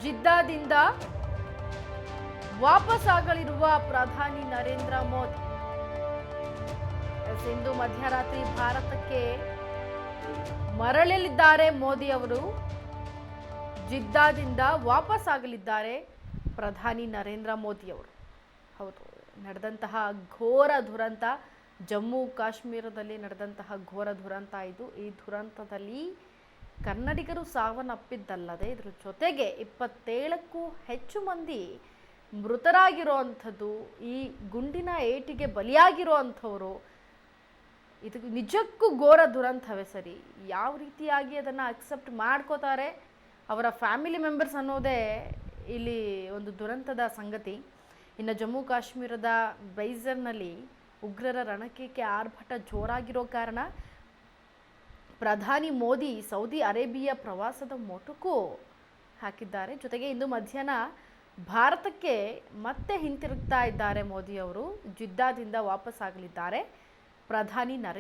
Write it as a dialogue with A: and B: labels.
A: ಜಿದ್ದಾದಿಂದ ವಾಪಸ್ಸಾಗಲಿರುವ ಪ್ರಧಾನಿ ನರೇಂದ್ರ ಮೋದಿ. ಇಂದು ಮಧ್ಯರಾತ್ರಿ ಭಾರತಕ್ಕೆ ಮರಳಲಿದ್ದಾರೆ ಮೋದಿ ಅವರು. ಜಿದ್ದಾದಿಂದ ವಾಪಸ್ಸಾಗಲಿದ್ದಾರೆ ಪ್ರಧಾನಿ ನರೇಂದ್ರ ಮೋದಿ ಅವರು. ಹೌದು, ನಡೆದಂತಹ ಘೋರ ದುರಂತ, ಜಮ್ಮು ಕಾಶ್ಮೀರದಲ್ಲಿ ನಡೆದಂತಹ ಘೋರ ದುರಂತ ಇದು. ಈ ದುರಂತದಲ್ಲಿ ಕನ್ನಡಿಗರು ಸಾವನ್ನಪ್ಪಿದ್ದಲ್ಲದೆ ಇದರ ಜೊತೆಗೆ 27ಕ್ಕೂ ಹೆಚ್ಚು ಮಂದಿ ಮೃತರಾಗಿರುವಂಥದ್ದು, ಈ ಗುಂಡಿನ ಏಟಿಗೆ ಬಲಿಯಾಗಿರುವಂಥವರು. ಇದು ನಿಜಕ್ಕೂ ಘೋರ ದುರಂತವೇ ಸರಿ. ಯಾವ ರೀತಿಯಾಗಿ ಅದನ್ನು ಅಕ್ಸೆಪ್ಟ್ ಮಾಡ್ಕೋತಾರೆ ಅವರ ಫ್ಯಾಮಿಲಿ ಮೆಂಬರ್ಸ್ ಅನ್ನೋದೇ ಇಲ್ಲಿ ಒಂದು ದುರಂತದ ಸಂಗತಿ. ಇನ್ನು ಜಮ್ಮು ಕಾಶ್ಮೀರದ ಬೈಜರ್ನಲ್ಲಿ ಉಗ್ರರ ರಣಕೇಕೆ ಆರ್ಭಟ ಜೋರಾಗಿರೋ ಕಾರಣ ಪ್ರಧಾನಿ ಮೋದಿ ಸೌದಿ ಅರೇಬಿಯಾ ಪ್ರವಾಸದ ಮೊಟಕು ಹಾಕಿದ್ದಾರೆ. ಜೊತೆಗೆ ಇಂದು ಮಧ್ಯಾಹ್ನ ಭಾರತಕ್ಕೆ ಮತ್ತೆ ಹಿಂತಿರುಗ್ತಾ ಇದ್ದಾರೆ ಮೋದಿ ಅವರು. ಜಿದ್ದಾದಿಂದ ವಾಪಸ್ಸಾಗಲಿದ್ದಾರೆ ಪ್ರಧಾನಿ ನರೇಂದ್ರ